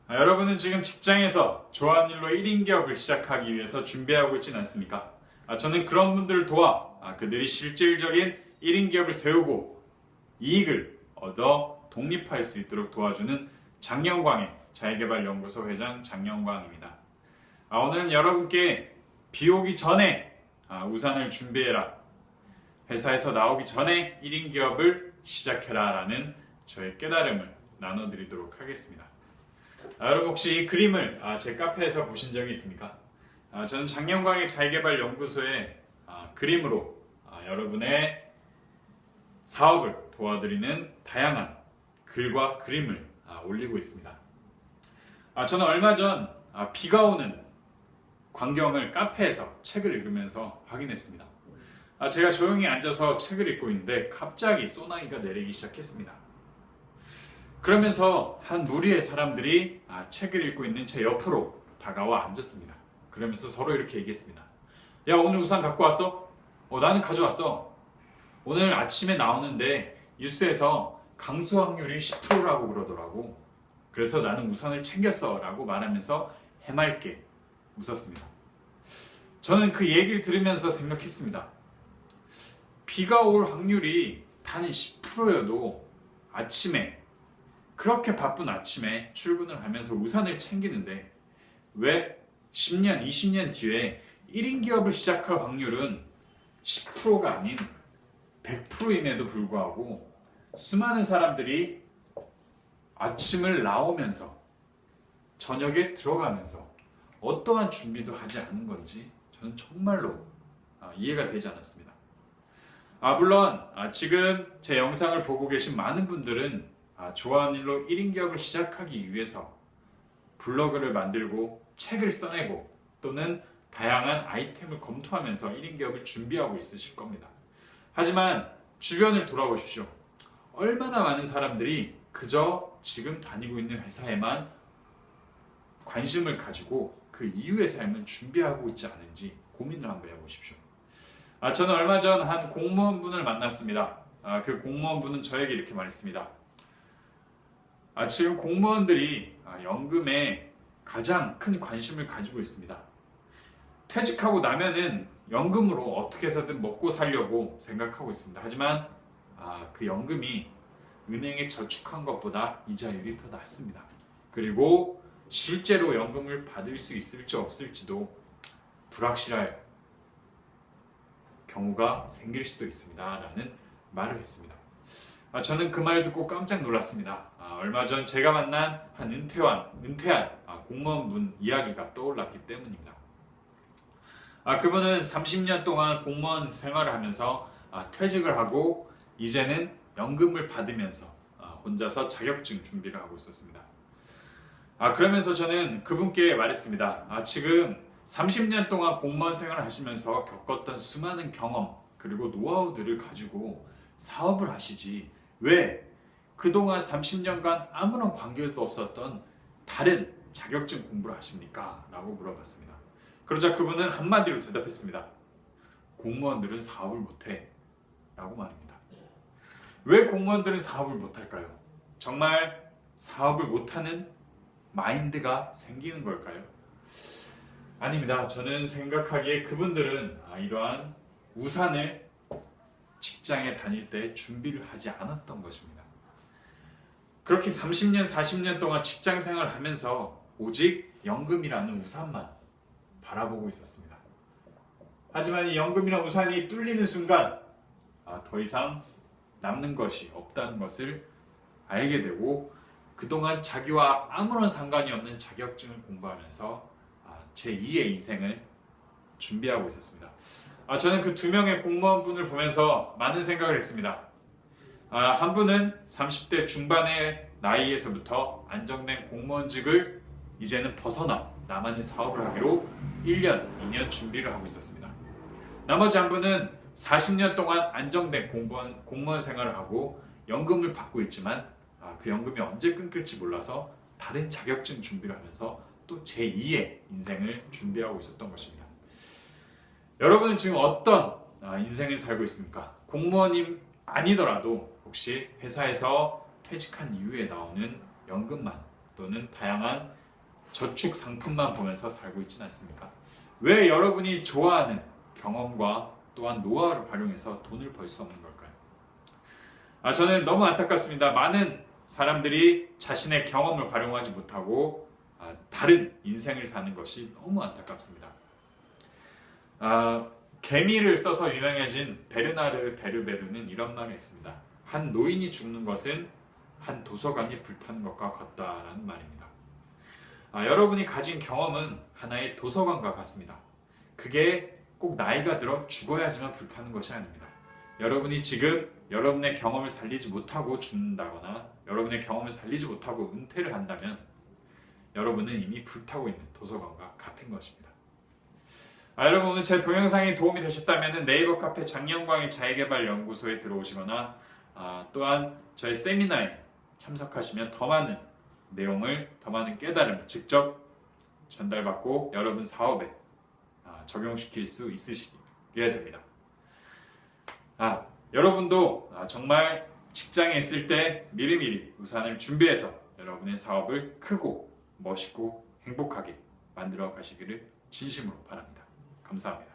여러분은 지금 직장에서 좋아하는 일로 1인 기업을 시작하기 위해서 준비하고 있지는 않습니까? 저는 그런 분들을 도와 그들이 실질적인 1인 기업을 세우고 이익을 얻어 독립할 수 있도록 도와주는 장영광의 자기개발연구소 회장 장영광입니다. 오늘은 여러분께 비 오기 전에 우산을 준비해라, 회사에서 나오기 전에 1인 기업을 시작해라 라는 저의 깨달음을 나눠드리도록 하겠습니다. 여러분 혹시 이 그림을 제 카페에서 보신 적이 있습니까? 저는 장영광의 자기개발연구소의 그림으로 여러분의 사업을 도와드리는 다양한 글과 그림을 올리고 있습니다. 저는 얼마 전 비가 오는 광경을 카페에서 책을 읽으면서 확인했습니다. 제가 조용히 앉아서 책을 읽고 있는데 갑자기 소나기가 내리기 시작했습니다. 그러면서 한 무리의 사람들이 책을 읽고 있는 제 옆으로 다가와 앉았습니다. 그러면서 서로 이렇게 얘기했습니다. 야, 오늘 우산 갖고 왔어? 나는 가져왔어. 오늘 아침에 나오는데 뉴스에서 강수 확률이 10%라고 그러더라고. 그래서 나는 우산을 챙겼어 라고 말하면서 해맑게 웃었습니다. 저는 그 얘기를 들으면서 생각했습니다. 비가 올 확률이 단 10%여도 아침에, 그렇게 바쁜 아침에 출근을 하면서 우산을 챙기는데 왜 10년, 20년 뒤에 1인 기업을 시작할 확률은 10%가 아닌 100%임에도 불구하고 수많은 사람들이 아침을 나오면서 저녁에 들어가면서 어떠한 준비도 하지 않은 건지 저는 정말로 이해가 되지 않았습니다. 물론 지금 제 영상을 보고 계신 많은 분들은 좋아하는 일로 1인 기업을 시작하기 위해서 블로그를 만들고 책을 써내고 또는 다양한 아이템을 검토하면서 1인 기업을 준비하고 있으실 겁니다. 하지만 주변을 돌아보십시오. 얼마나 많은 사람들이 그저 지금 다니고 있는 회사에만 관심을 가지고 그 이후의 삶은 준비하고 있지 않은지 고민을 한번 해보십시오. 저는 얼마 전 한 공무원분을 만났습니다. 그 공무원분은 저에게 이렇게 말했습니다. 지금 공무원들이 연금에 가장 큰 관심을 가지고 있습니다. 퇴직하고 나면은 연금으로 어떻게 해서든 먹고 살려고 생각하고 있습니다. 하지만 그 연금이 은행에 저축한 것보다 이자율이 더 낮습니다. 그리고 실제로 연금을 받을 수 있을지 없을지도 불확실할 경우가 생길 수도 있습니다 라는 말을 했습니다. 저는 그 말을 듣고 깜짝 놀랐습니다. 얼마 전 제가 만난 한 은퇴한 공무원분 이야기가 떠올랐기 때문입니다. 그분은 30년 동안 공무원 생활을 하면서 퇴직을 하고 이제는 연금을 받으면서 혼자서 자격증 준비를 하고 있었습니다. 그러면서 저는 그분께 말했습니다. 지금 30년 동안 공무원 생활을 하시면서 겪었던 수많은 경험 그리고 노하우들을 가지고 사업을 하시지 왜 그동안 30년간 아무런 관계도 없었던 다른 자격증 공부를 하십니까? 라고 물어봤습니다. 그러자 그분은 한마디로 대답했습니다. 공무원들은 사업을 못해 라고 말합니다. 왜 공무원들은 사업을 못할까요? 정말 사업을 못하는 마인드가 생기는 걸까요? 아닙니다. 저는 생각하기에 그분들은 이러한 우산을 직장에 다닐 때 준비를 하지 않았던 것입니다. 그렇게 30년, 40년 동안 직장 생활을 하면서 오직 연금이라는 우산만 바라보고 있었습니다. 하지만 이 연금이라는 우산이 뚫리는 순간 더 이상 남는 것이 없다는 것을 알게 되고 그동안 자기와 아무런 상관이 없는 자격증을 공부하면서 제2의 인생을 준비하고 있었습니다. 저는 그 두 명의 공무원분을 보면서 많은 생각을 했습니다. 한 분은 30대 중반의 나이에서부터 안정된 공무원직을 이제는 벗어나 나만의 사업을 하기로 1년, 2년 준비를 하고 있었습니다. 나머지 한 분은 40년 동안 안정된 공무원 생활을 하고 연금을 받고 있지만 그 연금이 언제 끊길지 몰라서 다른 자격증 준비를 하면서 또 제2의 인생을 준비하고 있었던 것입니다. 여러분은 지금 어떤 인생을 살고 있습니까? 공무원이 아니더라도 혹시 회사에서 퇴직한 이후에 나오는 연금만 또는 다양한 저축 상품만 보면서 살고 있지는 않습니까? 왜 여러분이 좋아하는 경험과 또한 노하우를 활용해서 돈을 벌 수 없는 걸까요? 저는 너무 안타깝습니다. 많은 사람들이 자신의 경험을 활용하지 못하고 다른 인생을 사는 것이 너무 안타깝습니다. 개미를 써서 유명해진 베르나르 베르베르는 이런 말을 했습니다. 한 노인이 죽는 것은 한 도서관이 불타는 것과 같다라는 말입니다. 여러분이 가진 경험은 하나의 도서관과 같습니다. 그게 꼭 나이가 들어 죽어야지만 불타는 것이 아닙니다. 여러분이 지금 여러분의 경험을 살리지 못하고 죽는다거나 여러분의 경험을 살리지 못하고 은퇴를 한다면 여러분은 이미 불타고 있는 도서관과 같은 것입니다. 여러분 오늘 제 동영상이 도움이 되셨다면 네이버 카페 장영광의 자기개발연구소에 들어오시거나 또한 저희 세미나에 참석하시면 더 많은 내용을, 더 많은 깨달음을 직접 전달받고 여러분 사업에 적용시킬 수 있으시게 됩니다. 여러분도 정말 직장에 있을 때 미리미리 우산을 준비해서 여러분의 사업을 크고 멋있고 행복하게 만들어 가시기를 진심으로 바랍니다. 감사합니다.